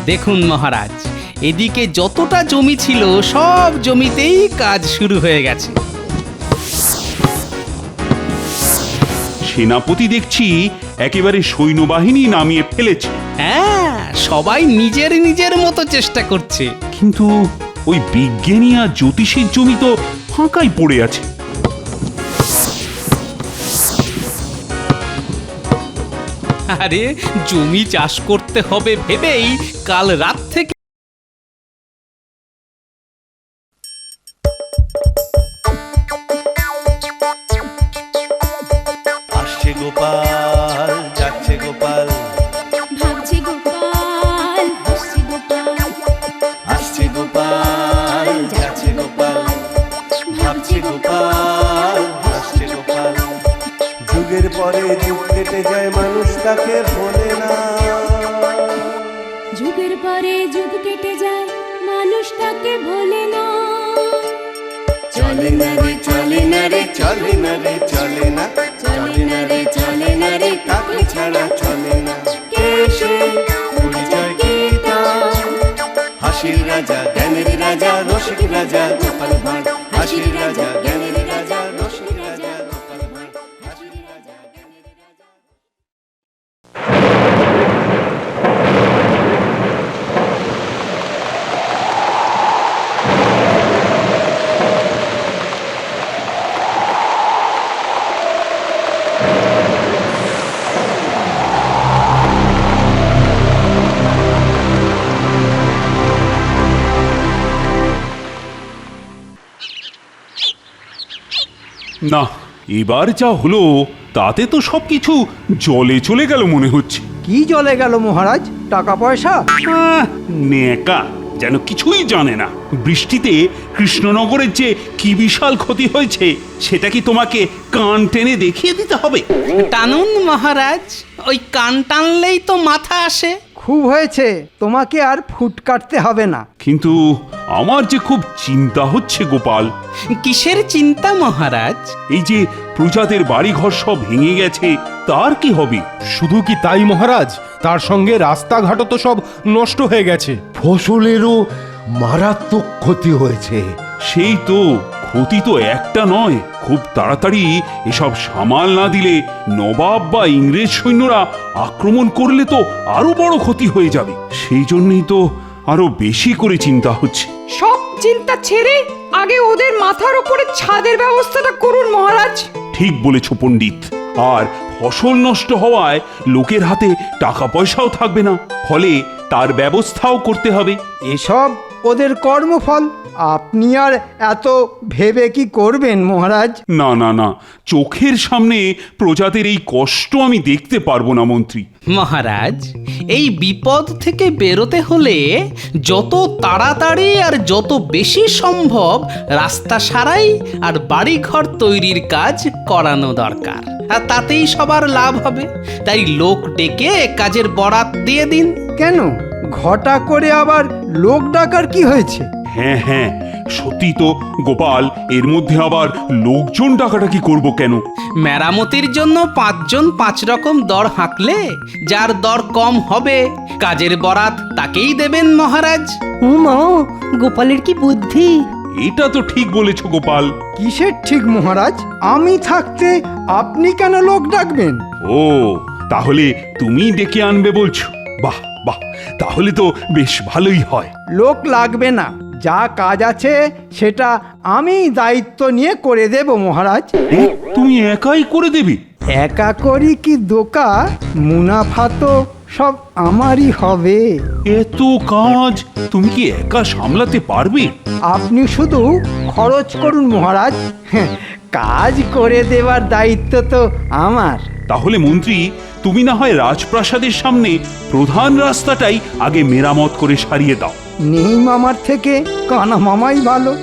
দেখুন মহারাজ, এদিকে যতটা জমি ছিল সব জমিতেই কাজ শুরু হয়ে গেছে। সেনাপতি দেখছি একেবারে সৈন্যবাহিনী নামিয়ে ফেলেছে। হ্যাঁ, সবাই নিজের নিজের মতো চেষ্টা করছে। কিন্তু ওই বিজ্ঞানী আর জ্যোতিষীর জমি তো ফাঁকাই পড়ে আছে। আরে জমি চাষ করতে হবে ভেবেই কাল রাত থেকে আসছে গোপাল, যাচ্ছে গোপাল, ভাবছে গোপাল, হাসছে গোপাল, আসছে গোপাল, যাচ্ছে গোপাল, ভাবছে গোপাল, হাসছে গোপাল। যুগের পরে যুগ কেটে যায়, মানুষ তাকে ভোলে না। যুগের পরে যুগ কেটে যায়, মানুষ তাকে ভোলে না। চলে না রে, চলে না রে, চলে না রে, চলে না, চলে না রে, চলে না রে, তাকে ছাড়া চলে না। কে সে? পরিচয় কি তার? হাসির রাজা, জ্ঞানের রাজা, রসিক রাজা গোপাল ভাঁড়। হাসির রাজা, জ্ঞানের রাজা, রসিক রাজা গোপাল ভাঁড়। হাসির রাজা, জ্ঞানের রাজা। না, এবার যা হলো তাতে তো সবকিছু জলে চলে গেল মনে হচ্ছে। কি জলে গেল মহারাজ? টাকা পয়সা? নেকা যেন কিছুই জানে না। বৃষ্টিতে কৃষ্ণনগরের যে কি বিশাল ক্ষতি হয়েছে সেটা কি তোমাকে কান টেনে দেখিয়ে দিতে হবে? টানুন মহারাজ, ওই কান টানলেই তো মাথা আসে। খুব হয়েছে, তোমাকে আর ফুট কাটতে হবে না। কিন্তু আমার যে খুব চিন্তা হচ্ছে গোপাল। কিসের চিন্তা মহারাজ? এই যে প্রজাদের বাড়িঘর সব ভেঙে গেছে, তার কি হবে? শুধু কি তাই মহারাজ, তার সঙ্গে রাস্তাঘাটও তো সব নষ্ট হয়ে গেছে। ফসলেরও মারাত্মক ক্ষতি হয়েছে। সেই তো, ক্ষতি তো একটা নয়। খুব তাড়াতাড়ি এসব সামাল না দিলে নবাব বা ইংরেজ সৈন্যরা আক্রমণ করলে তো আরো বড় ক্ষতি হয়ে যাবে। সেই জন্যই তো আরো বেশি করে চিন্তা হচ্ছে। সব চিন্তা ছেড়ে আগে ওদের মাথার উপরে ছাদের ব্যবস্থাটা করুন মহারাজ। ঠিক বলেছ পণ্ডিত। আর ফসল নষ্ট হওয়ায় লোকের হাতে টাকা পয়সাও থাকবে না, ফলে তার ব্যবস্থাও করতে হবে। এসব ওদের কর্মফল। আপনি আর এত ভেবে কি করবেন মহারাজ? না না না, চোখের সামনে প্রজাদের এই কষ্ট আমি দেখতে পারবো না মন্ত্রী। মহারাজ, এই বিপদ থেকে বেরোতে হলে যত তাড়াতাড়ি আর যত বেশি সম্ভব রাস্তা সারাই আর বাড়িঘর তৈরির কাজ করানো দরকার। আর তাতেই সবার লাভ হবে। তাই লোক ডেকে কাজের বরাত দিয়ে দিন। কেন, ঘটা করে আবার লোক ডাকার কি হয়েছে? হ্যাঁ হ্যাঁ, সত্যি তো গোপাল, এর মধ্যে আবার লোকজন ডাকাডাকি করব কেন? মেরামতির জন্য 5 জন 5 রকম দর হাঁকলে যার দর কম হবে কাজের বরাত তাকেই দেবেন মহারাজ। মা, গোপালের কি বুদ্ধি! এটা তো ঠিক বলেছ গোপাল। কিসের ঠিক মহারাজ? আমি থাকতে আপনি কেন লোক ডাকবেন? ও, তাহলে তুমি ডেকে আনবে বলছো? বাহ বাহ, তাহলে তো বেশ ভালোই হয়। লোক লাগবে না, যা কাজ আছে সেটা আমি দায়িত্ব নিয়ে করে দেব মহারাজ। তুমি একাই করে দেবে? একা করি কি দোকা, মুনাফা তো সব আমারই হবে। এত কাজ তুমি কি একা সামলাতে পারবে? আপনি শুধু খরচ করুন মহারাজ, কাজ করে দেওয়ার দায়িত্ব তো আমার। তাহলে মন্ত্রী, তুমি না হয় রাজপ্রাসাদের সামনে প্রধান রাস্তাটাই আগে মেরামত করে সারিয়ে দাও। নেই মামার থেকে কানা মামাই ভালো।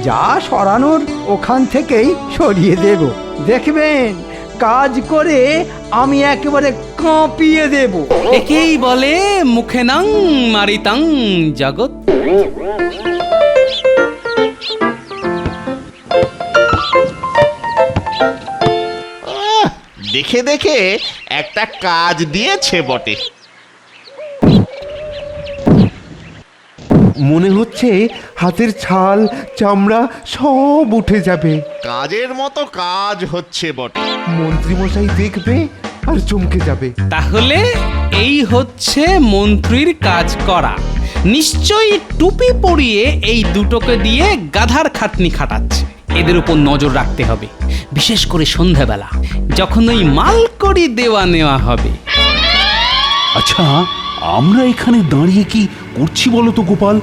যা সরানোর ওখান থেকেই সরিয়ে দেব। দেখবেন কাজ করে আমি একেবারে কাঁপিয়ে দেব। একেই বলে মুখে নাং মারিতাং জগৎ। দেখে দেখে একটা কাজ দিয়েছে বটে। মনে হচ্ছে হাতের ছাল চামড়া সব উঠে যাবে। কাজের মতো কাজ হচ্ছে বটে। মন্ত্রীমশাই দেখবে আর চমকে যাবে। তাহলে এই হচ্ছে মন্ত্রীর কাজ করা। নিশ্চয়ই টুপি পরিয়ে এই দুটোকে দিয়ে গাধার খাটনি খাটাচ্ছে। এদের উপর নজর রাখতে হবে, বিশেষ করে সন্ধ্যাবেলা যখন ওই মালকড়ি দেওয়া নেওয়া হবে। আচ্ছা, আমরা এখানে দাঁড়িয়ে কি করছি বলো তো গোপাল?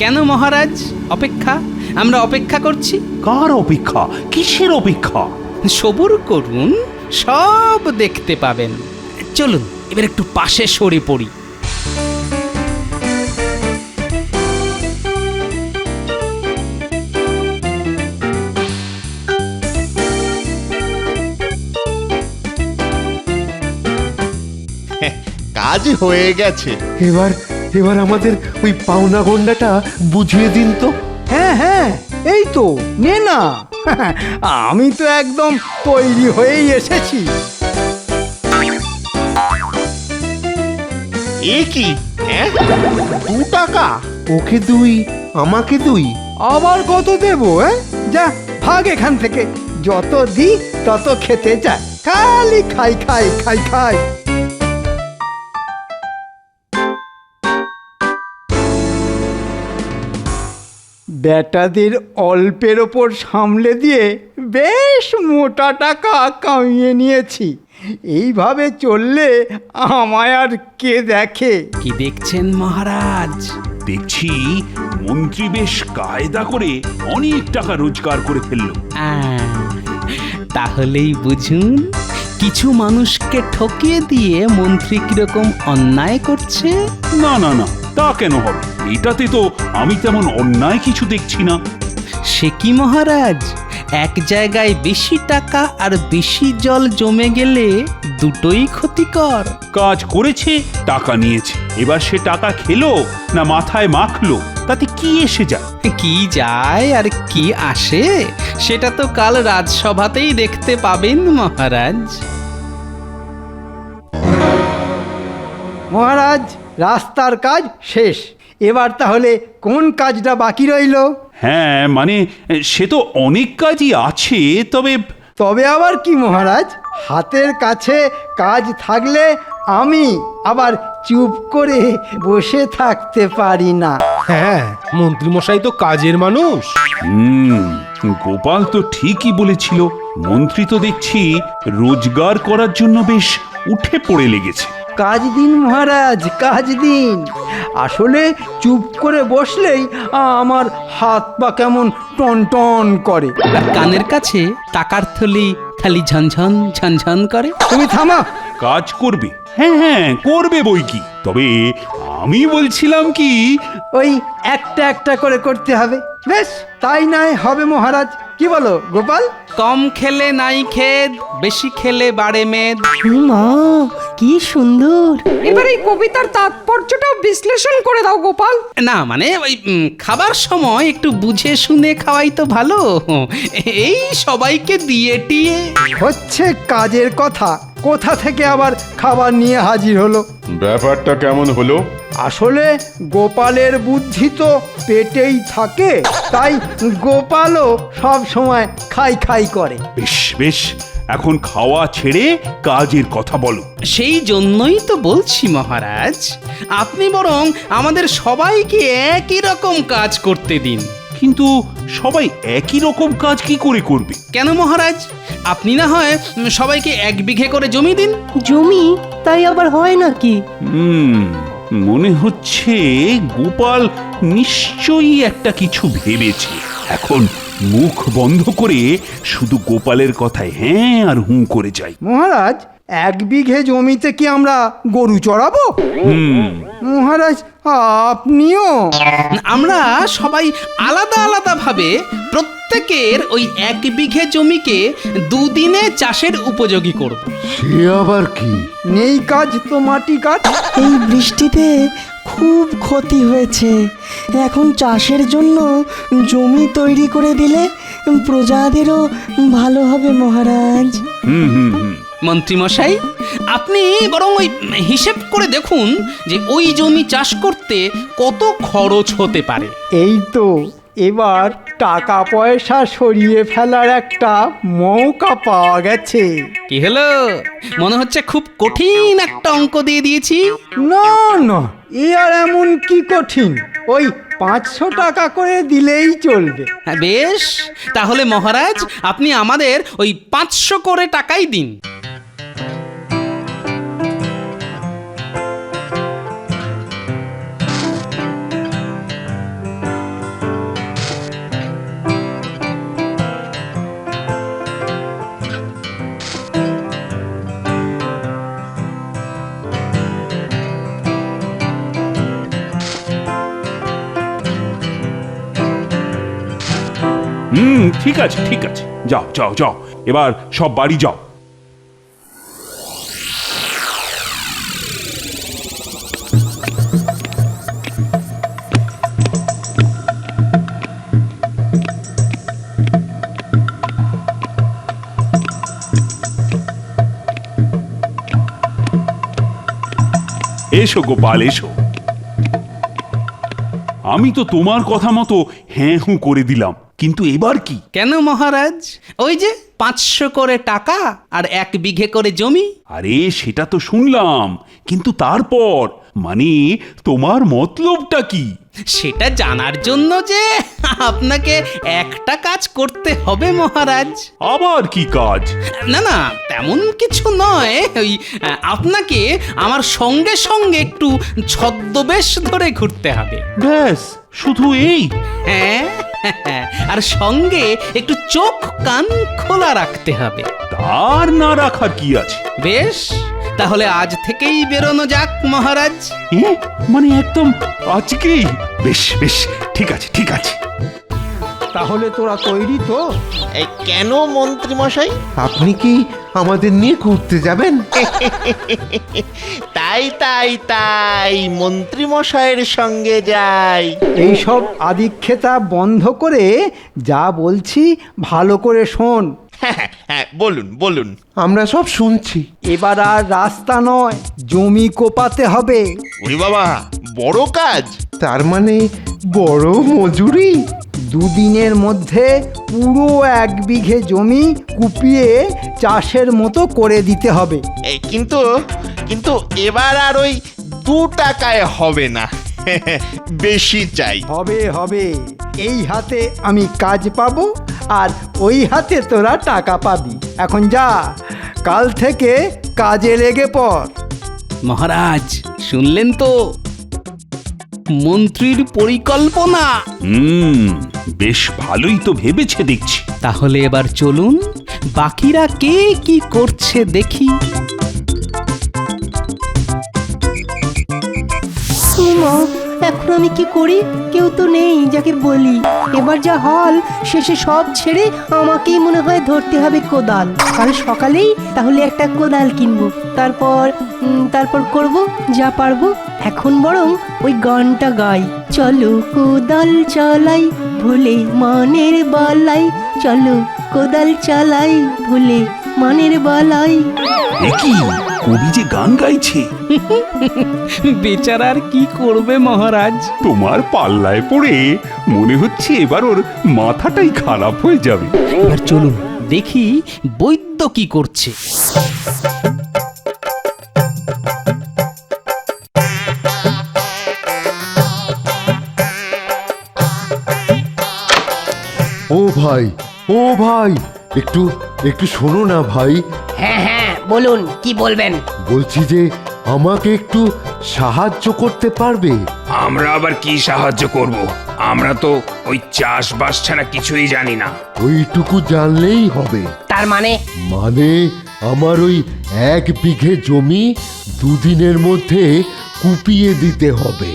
কেন মহারাজ? অপেক্ষা, আমরা অপেক্ষা করছি। কার অপেক্ষা? কিসের অপেক্ষা? সবুর করুন, সব দেখতে পাবেন। চলুন এবার একটু পাশে সরে পড়ি। কাজ হয়ে গেছে। এবার এবার আমাদের ওই পাওনা গন্ডাটা বুঝিয়ে দিন তো। হ্যাঁ হ্যাঁ, এই তো নে না। আমি তো একদম তৈরি হয়েই এসেছি। এ কি? হ্যাঁ, 2 টাকা? ওকে 2, আমাকে 2। আবার কত দেবো? যা ভাগ এখান থেকে। যত দি তত খেতে চায়, খালি খাই খাই খাই খাই। বেটাদের অল্পের ওপর সামলে দিয়ে বেশ মোটা টাকা কামিয়ে নিয়েছি। এইভাবে চললে আমায় আর কে দেখে? কি দেখছেন মহারাজ? দেখছি মন্ত্রী বেশ কায়দা করে অনেক টাকা রোজগার করে ফেললো। তাহলেই বুঝুন কিছু মানুষকে ঠকিয়ে দিয়ে মন্ত্রী কিরকম অন্যায় করছে। না না না, তা কেন হবে? এটাতে তো আমি তেমন অন্যায় কিছু দেখছি না। সে কি মহারাজ, এক জায়গায় বেশি টাকা আর বেশি জল জমে গেলে দুটোই ক্ষতিকর। কাজ করেছে, টাকা নিয়েছে, এবার সে টাকা খেলো না মাথায় মাখলো, তাতে কি এসে যায়? কি যায় আর কি আসে সেটা তো কাল রাজসভাতেই দেখতে পাবেন মহারাজ। মহারাজ, রাস্তার কাজ শেষ। এবার তাহলে কোন কাজটা বাকি রইল? হ্যাঁ মানে সে তো অনেক কাজই আছে, তবে তবে আবার কি মহারাজ? হাতের কাছে কাজ থাকলে আমি আবার চুপ করে বসে থাকতে পারি না। হ্যাঁ, মন্ত্রীমশাই তো কাজের মানুষ। গোপাল তো ঠিকই বলেছিল। মন্ত্রী তো দেখছি রোজগার করার জন্য বেশ উঠে পড়ে লেগেছে। কাজ দিন মহারাজ, কাজ দিন। আসলে চুপ করে বসলেই আমার হাত পা কেমন টন টন করে। আর কানের কাছে টাকার থলি খালি ঝনঝন ঝনঝন করে। তুমি থামা। কাজ করবে? হ্যাঁ হ্যাঁ, করবে বই কি। তবে আমি বলছিলাম কি, ওই একটা একটা করে করতে হবে। বেশ, তাই নয় হবে মহারাজ। কি বলো গোপাল? কম খেলে নাই খেদ, বেশি খেলে বাড়ে মেদ। মা, কি সুন্দর! এবার এই কবিতার তাৎপর্যটাও বিশ্লেষণ করে দাও গোপাল। না মানে ওই খাবার সময় একটু বুঝে শুনে খাওয়াই তো ভালো। এই সবাইকে দিয়ে টিয়ে হচ্ছে কাজের কথা, কোথা থেকে আবার খাবার নিয়ে হাজির হলো? ব্যাপারটা কেমন হলো? আসলে গোপালের বুদ্ধি তো পেটেই থাকে, তাই গোপালও সব সময় খাই খাই করে। বেশ বেশ, এখন খাওয়া ছেড়ে কাজের কথা বলো। সেই জন্যই তো বলছি মহারাজ, আপনি বরং আমাদের সবাইকে একই রকম কাজ করতে দিন। কিন্তু সবাই একই রকম কাজ কি করে করবে? কেন মহারাজ, আপনি না হয় সবাইকে 1 বিঘে করে জমি দিন। জমি? তাই আবার হয় নাকি? মনে হচ্ছে গোপাল নিশ্চয়ই একটা কিছু ভেবেছে। এখন মুখ বন্ধ করে শুধু গোপালের কথায় হ্যাঁ আর হুঁ করে যাই। মহারাজ, 1 বিঘে জমিতে কি আমরা গরু চড়াবো? মহারাজ, আপনিও? আমরা সবাই আলাদা আলাদা ভাবে প্রত্যেকের ওই 1 বিঘে জমিকে 2 দিনে চাষের উপযোগী করব। সে আবার কি? নেই কাজ তো মাটি কাজ। এই বৃষ্টিতে খুব ক্ষতি হয়েছে। এখন চাষের জন্য জমি তৈরি করে দিলে প্রজাদেরও ভালো হবে মহারাজ। মন্ত্রীমশাই, আপনি বরং ওই হিসেব করে দেখুন যে ওই জমি চাষ করতে কত খরচ হতে পারে। এই তো এবার টাকা পয়সা সরিয়ে ফেলার একটা মৌকা পাওয়া গেছে। কি হলো, মনে হচ্ছে খুব কঠিন একটা অঙ্ক দিয়ে দিয়েছি? না না, এ আর এমন কি কঠিন, ওই 500 টাকা করে দিলেই চলবে। হ্যাঁ, বেশ, তাহলে মহারাজ আপনি আমাদের ওই 500 করে টাকাই দিন। ঠিক আছে ঠিক আছে, যাও যাও যাও, এবার সব বাড়ি যাও। এসো গোপাল, এসো। আমি তো তোমার কথা মতো হ্যাঁ হুঁ করে দিলাম, কিন্তু এবার কি? কেন মহারাজ, ওই যে 500 করে টাকা আর 1 বিঘে করে জমি। আরে সেটা তো শুনলাম, কিন্তু তারপর মানে তোমার মতলবটা কি? সেটা জানার জন্য যে আপনাকে একটা কাজ করতে হবে মহারাজ। আবার কি কাজ? না না, তেমন কিছু নয়, ওই আপনাকে আমার সঙ্গে সঙ্গে একটু ছদ্মবেশ ধরে ঘুরতে হবে। ব্যাস, শুধু এই? হ্যাঁ, আর সঙ্গে একটু চোখ কান খোলা রাখতে হবে। তার না রাখার কি আছে? বেশ, তাহলে আজ থেকেই বেরোনো যাক মহারাজ। মানে একদম আজকেই? বেশ বেশ, ঠিক আছে ঠিক আছে। তাহলে তোরা তৈরি তো? কেন মন্ত্রী মশাই, আপনি কি আমাদের নিয়ে ঘুরতে যাবেন? তাই তাই তাই মন্ত্রী মশাইয়ের সঙ্গে যাই। এইসব আদিক্ষেতা বন্ধ করে যা বলছি ভালো করে শোন। হ্যাঁ, বলুন বলুন। আমরা সব শুনছি। এবার আর রাস্তা নয়, জমি কোপাতে হবে। ওরে বাবা, বড় কাজ। তার মানে বড় মজুরি। 2 দিনের মধ্যে পুরো 1 বিঘে জমি কুপিয়ে চাষের মতো করে দিতে হবে। কিন্তু কিন্তু এবার আর ওই 2 টাকায় হবে না, বেশি চাই। হবে হবে, এই হাতে আমি কাজ পাবো আর ওই হাতে তোরা টাকা পাবি। এখন যা, কাল থেকে কাজে লেগে পড়। মহারাজ শুনলেন তো, মন্ত্রীর পরিকল্পনা। বেশ ভালোই তো ভেবেছে দেখছি। তাহলে এবার চলুন, বাকিরা কে কি করছে দেখি। মা, এখন আমি কি করি? কেউ তো নেই যাকে বলি। এবার যা হল শেষে সব ছেড়ে আমাকেই মনে হয় ধরতে হবে কোদাল। কাল সকালেই তাহলে একটা কোদাল কিনবো, তারপর করব যা পারবো। এখন বরং ওই গানটা গাই, চলো কোদাল চালাই ভুলে মনের বালাই, চলো কোদাল চালাই ভুলে মনের বালাই। কি কবি যে গান গাইছে! বেচারার কি করবে মহারাজ? তোমার পাল্লায় পড়ে মনে হচ্ছে এবার ওর মাথাটাই খারাপ হয়ে যাবে। এবার চলুন দেখি বৈদ্য কি করছে। ও ভাই, ও ভাই, একটু একটু শোনো না ভাই। হ্যাঁ হ্যাঁ, বলুন কি বলবেন। বলছি যে আমাকে একটু সাহায্য করতে পারবে? আমরা আবার কি সাহায্য করব? আমরা তো ওই চাষবাস ছাড়া কিছুই জানি না। ওইটুকু জানলেই হবে। তার মানে? মানে আমার ওই 1 বিঘে জমি 2 দিনের মধ্যে কুপিয়ে দিতে হবে।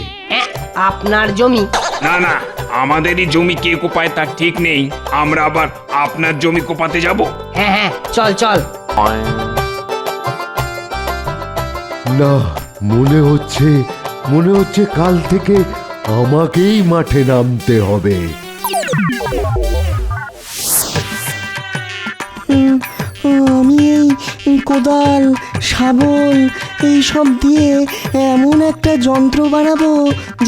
আপনার জমি? না না, আমাদেরই জমি কে কোপায় তার ঠিক নেই। আমরা আবার আপনার জমি কোপাতে যাব? হ্যাঁ হ্যাঁ, চল চল। না, মনে হচ্ছে কাল থেকে আমাকেই মাঠে নামতে হবে। আমি কোদাল শাবল এইসব দিয়ে এমন একটা যন্ত্র বানাবো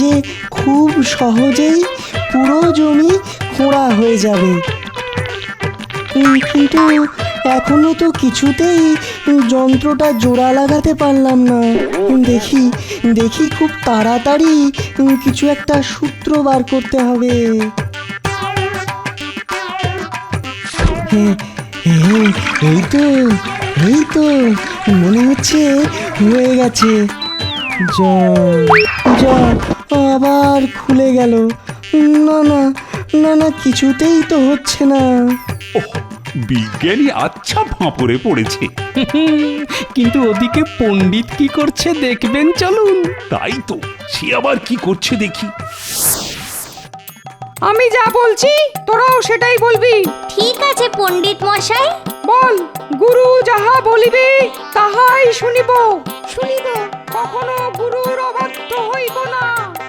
যে খুব সহজেই পুরো জমি খোঁড়া হয়ে যাবে। কিন্তু এখনো তো কিছুতেই যন্ত্রটা জোড়া লাগাতে পারলাম না। দেখি দেখি খুব তাড়াতাড়ি কিছু একটা সূত্র বার করতে হবে। এই তো মনে হচ্ছে হয়ে গেছে। যা আবার খুলে গেল। না না না না, কিছুতেই তো হচ্ছে না। বিজ্ঞানী আচ্ছা ফাঁপড়ে পড়েছে। কিন্তু ওদিকে পণ্ডিত কি করছে দেখবেন, চলুন। তাই তো, সে আবার কি করছে দেখি। আমি যা বলছি তোরাও সেটাই বলবি। ঠিক আছে পণ্ডিত মশাই। বল, গুরু যাহা বলিবে তাহাই শুনিব। শুনিব, কখনো গুরুর অবাধ্য হইব না।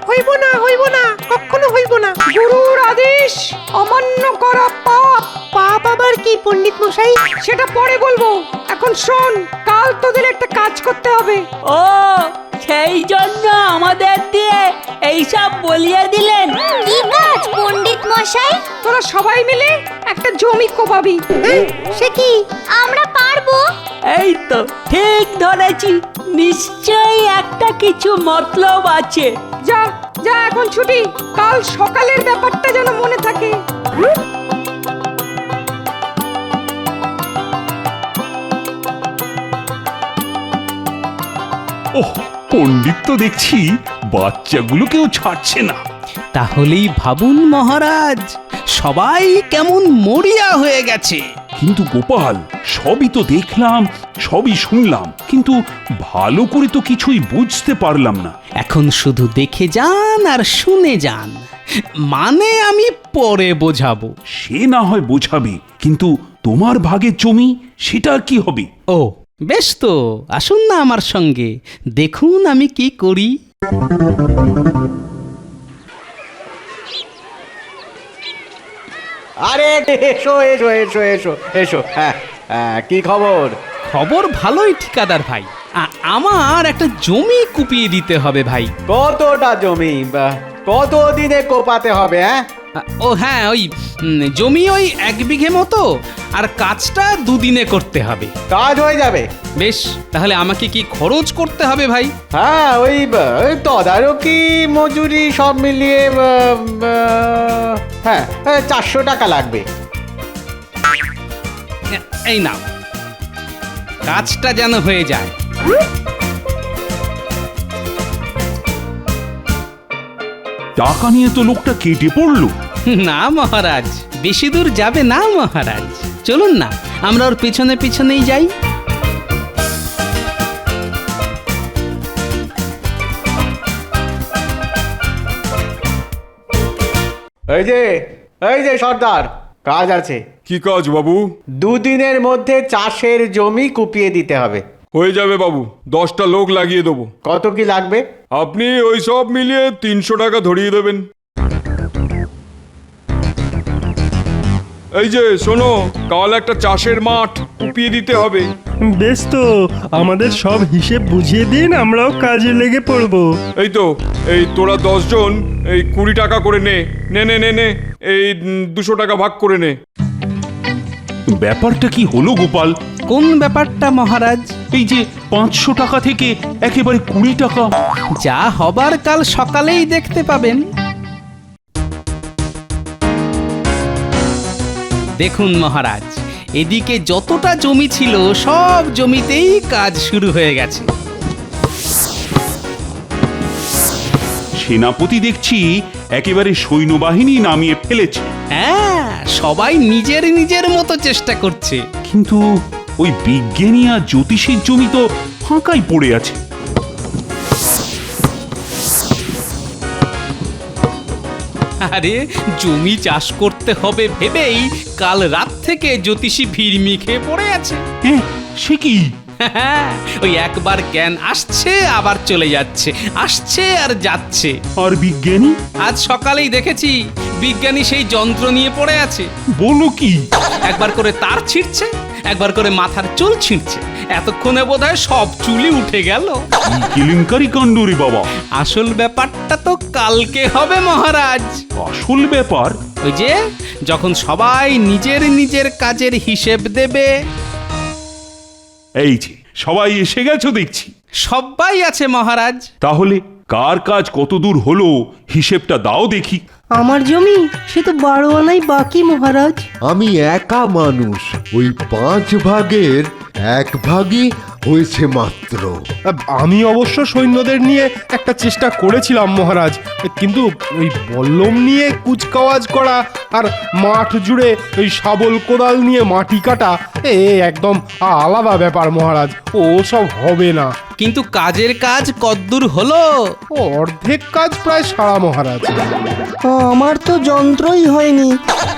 হইব না, হইব না, কখনো হইব না। গুরুর আদেশ অমান্য করা পাপ। পাপ আবার কি পণ্ডিত মশাই? সেটা পরে বলবো, এখন শোন। কাল তোদের একটা কাজ করতে হবে। ও, সেই জন্য আমাদের দিয়ে এইসব বলিয়ে দিলেন। কি কাজ পণ্ডিত মশাই? তোরা সবাই মিলে একটা জমি কোপাবি। সে কি, আমরা পারবো? এই তো ঠিক ধরেছি, নিশ্চয়ই একটা কিছু মতলব আছে। যা যা, এখন ছুটি। কাল সকালের ব্যাপারটা যেন মনে থাকে। ওহ, পণ্ডিত তো দেখছি বাচ্চাগুলোকেও ছাড়ছে না। তাহলেই ভাবুন মহারাজ, সবাই কেমন মরিয়া হয়ে গেছে। কিন্তু গোপাল, সবই তো দেখলাম, সবই শুনলাম, কিন্তু ভালো করে তো কিছুই বুঝতে পারলাম না। এখন শুধু দেখে যান আর শুনে যান, মানে আমি পরে বোঝাবো। সে না হয় বোঝাবে, কিন্তু তোমার ভাগের জমি সেটা কি হবে? ও বেশ, তো আসুন না আমার সঙ্গে, দেখুন আমি কি করি। আরে এসো এসো এসো এসো এসো। হ্যাঁ, কি খবর? খবর ভালোই ঠিকাদার ভাই। আমার একটা জমি কুপিয়ে দিতে হবে ভাই। কতটা জমি? কত দিনে কোপাতে হবে? হ্যাঁ, ও হ্যাঁ, ওই জমি ওই 1 বিঘে মতো, আর কাজটা 2 দিনে করতে হবে। কাজ হয়ে যাবে? বেশ, তাহলে আমাকে কি খরচ করতে হবে ভাই? হ্যাঁ, ওই তদারকি মজুরি সব মিলিয়ে হ্যাঁ 400 টাকা লাগবে। এই নাও, কাজটা যেন হয়ে যায়। টাকা নিয়ে তো লোকটা কেটে পড়লো। না মহারাজ, বেশি দূর যাবে না মহারাজ, চলুন না আমরা ওর পিছনে পিছনেই যাই। এই যে সর্দার, কাজ আছে। কি কাজ বাবু? 2 দিনের মধ্যে চাষের জমি কুপিয়ে দিতে হবে। হয়ে যাবে বাবু, 10টা লোক লাগিয়ে দেবো। কত কি লাগবে? আপনি ওই সব মিলিয়ে 300 টাকা ধরিয়ে দেবেন। এই যে শোনো, কাল একটা চাষের মাঠ কুপিয়ে দিতে হবে। বেশ, তো আমাদের সব হিসেব বুঝিয়ে দিন, আমরাও কাজে লেগে পড়বো। এই তো, এই তোরা 10 জন এই 20 টাকা করে নে নে নে নে নে এই 200 টাকা ভাগ করে নে। ব্যাপারটা কি হলো গোপাল? কোন ব্যাপারটা মহারাজ? এই যে 500 টাকা থেকে একেবারে 20 টাকা। যা হবার কাল সকালেই দেখতে পাবেন। দেখুন মহারাজ, এদিকে যতটা জমি ছিল সব জমিতেই কাজ শুরু হয়ে গেছে। সেনাপতি দেখছি একেবারে সৈন্যবাহিনী নামিয়ে ফেলেছে। হ্যাঁ, সবাই নিজের নিজের মতো চেষ্টা করছে। কিন্তু ওই বিজ্ঞানী আর জ্যোতিষীর জমি তো ফাঁকাই পড়ে আছে। আরে, জমি চাষ করতে হবে ভেবেই কাল রাত থেকে জ্যোতিষী ভিড়মি খেয়ে পড়ে আছে। হ্যাঁ, সে কি? ওই একবার জ্ঞান আসছে আবার চলে যাচ্ছে, আসছে আর যাচ্ছে। আর বিজ্ঞানী? আজ সকালেই দেখেছি বিজ্ঞানী সেই যন্ত্র নিয়ে পড়ে আছে। বলো কি? একবার করে তার ছিঁড়ছে, একবার করে মাথার চুল ছিঁড়ছে। এতক্ষণে বোধহয় সব চুলই উঠে গেল। কেলেঙ্কারি কাণ্ড রে বাবা। আসল ব্যাপারটা তো কালকে হবে মহারাজ। আসল ব্যাপার? ওই যে যখন সবাই নিজের নিজের কাজের হিসেব দেবে। এই যে সবাই এসে গেছো দেখছি। সবাই আছে মহারাজ। তাহলে কার কাজ কত দূর হলো হিসেবটা দাও দেখি। আমার জমি সে তো 12 আনাই বাকি মহারাজ। আমি একা মানুষ, ওই 5 ভাগের 1 ভাগই হয়েছে মাত্র। আমি অবশ্য সৈন্যদের নিয়ে একটা চেষ্টা করেছিলাম মহারাজ, কিন্তু ওই বল্লম নিয়ে কুচকাওয়াজ করা আর মাঠ জুড়ে ওই শাবল কোদাল নিয়ে মাটি কাটা একদম আলাদা ব্যাপার মহারাজ, ও সব হবে না। কিন্তু কাজের কাজ কদ্দূর হলো? অর্ধেক কাজ প্রায় সারা মহারাজ। আমার তো যন্ত্রই হয়নি,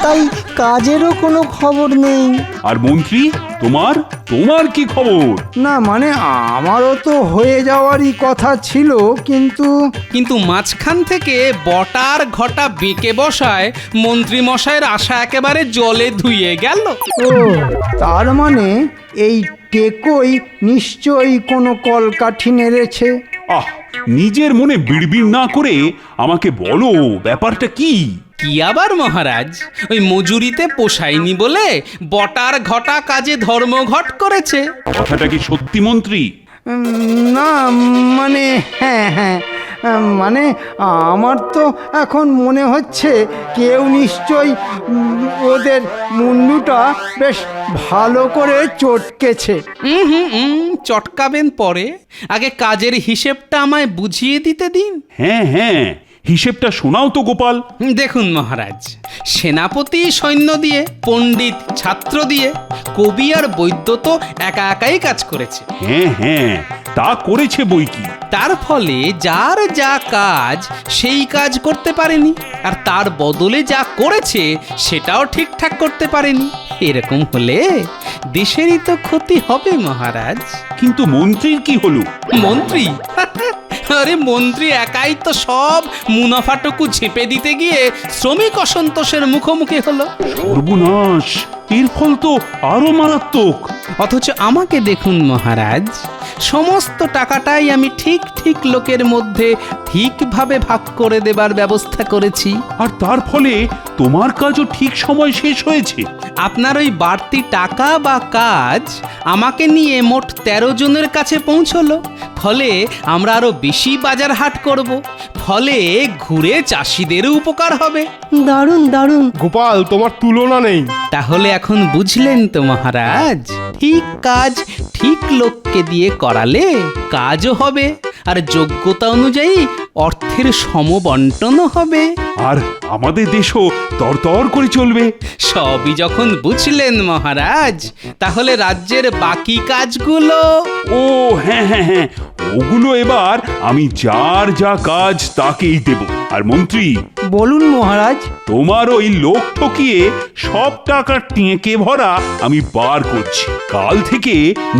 তাই কাজেরও কোনো খবর নেই। আর মন্ত্রী তোমার তোমার কি খবর? না মানে আমারও তো হয়ে যাওয়ারই কথা ছিল, কিন্তু মাঝখান থেকে বটার ঘটা বেঁকে বসায় মন্ত্রী মশাইয়ের আশা একেবারে জলে ধুয়ে গেল। ও তার মানে এই টেকই নিশ্চয়ই কোনো কলকাঠি নেড়েছে। আহ, নিজের মনে বিড়বিড় না করে আমাকে বলো ব্যাপারটা কি? কি আবার মহারাজ, ওই মজুরিতে পোষায়নি বলে বটার ঘটা কাজে ধর্মঘট করেছে। কথাটা কি সত্যি মন্ত্রী? না মানে হ্যাঁ, মানে আমার তো এখন মনে হচ্ছে কেউ নিশ্চয়ই ওদের মুন্ডুটা বেশ ভালো করে চটকেছে। চটকাবেন পরে, আগে কাজের হিসেবটা আমায় বুঝিয়ে দিতে দিন। হ্যাঁ, হিসেবটা শোনাও তো গোপাল। দেখুন মহারাজ, সেনাপতি সৈন্য দিয়ে, পণ্ডিত ছাত্র দিয়ে, কবি আর বৈদ্য তো একা একাই কাজ করেছে। হ্যাঁ, তা করেছে বই কি। তার ফলে যার যা কাজ সেই কাজ করতে পারেনি, আর তার বদলে যা করেছে সেটাও ঠিকঠাক করতে পারেনি। এরকম হলে দেশেরই তো ক্ষতি হবে মহারাজ। কিন্তু মন্ত্রীর কি হলো? মন্ত্রী আরে মন্ত্রী একাই তো সব মুনাফাটুকু ঝেপে দিতে গিয়ে শ্রমিক অসন্তোষের মুখোমুখি হলো। সর্বনাশ, এর ফল তো আরো মারাত্মক। অথচ আমাকে দেখুন মহারাজ, সমস্ত টাকাটাই আমি ঠিক লোকের মধ্যে ঠিকভাবে ভাগ করে দেবার ব্যবস্থা করেছি। আর তার ফলে তোমার কাজও ঠিক সময় শেষ হয়েছে। আপনার ওই বাড়তি টাকা বা কাজ আমাকে নিয়ে মোট 13 জনের কাছে পৌঁছলো। ফলে আমরা আরো বেশি বাজার হাট করব, ফলে ঘুরে চাষিদেরও উপকার হবে। দারুণ দারুণ গোপাল, তোমার তুলনা নেই। তাহলে এখন বুঝলেন তো মহারাজ, ঠিক কাজ ঠিক লোককে দিয়ে করালে কাজও হবে, আর যোগ্যতা অনুযায়ী অর্থের সমবন্টনও হবে, আর আমাদের দেশও তরতর করে চলবে। সবই যখন বুঝলেন মহারাজ, তাহলে রাজ্যের বাকি কাজগুলো। ও হ্যাঁ, ওগুলো এবার আমি যার যা কাজ তাকেই দেব। আর মন্ত্রী বলুন মহারাজ। তোমার ওই লোক ঠকিয়ে সব টাকা টেঁকে ভরা আমি বার করছি। কাল থেকে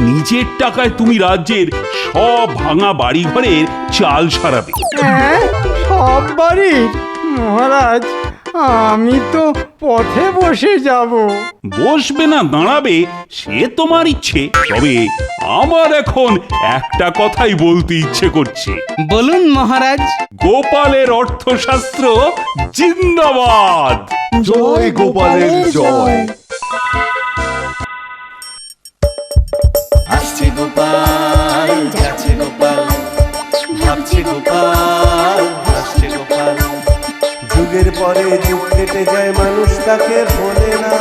নিজের টাকায় তুমি রাজ্যের সব ভাঙা বাড়ি ঘরের চাল সারাবে। সব বাড়ি? মহারাজ, আমি তো পথে বসে যাব। বসবে না দাঁড়াবে সে তোমার ইচ্ছে, তবে আমার এখন একটা কথাই বলতে ইচ্ছে করছে। বলুন মহারাজ। গোপালের অর্থশাস্ত্র জিন্দাবাদ। জয় গোপালের জয়। আসছে গোপাল, যাচ্ছে গোপাল, ভাবছে গোপাল, হাসছে গোপাল। যুগের পরে যুগ কেটে যায়, মানুষ তাকে ভোলে না।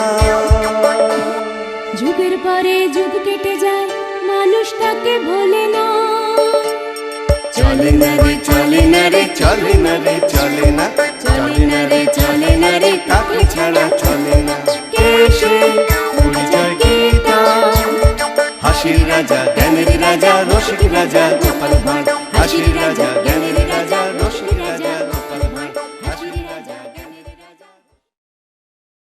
যুগের পরে যুগ কেটে যায়, মানুষ তাকে ভোলে না। চলে না রে, চলে না রে, চলে না রে, চলে না, চলে না রে, চলে না রে, কাকে ছাড়া চলে না। কে সে পরিচয় কি তার? হাসির রাজা, জ্ঞানের রাজা, রসিক রাজা গোপাল ভাঁড়। হাসির রাজা, জ্ঞানের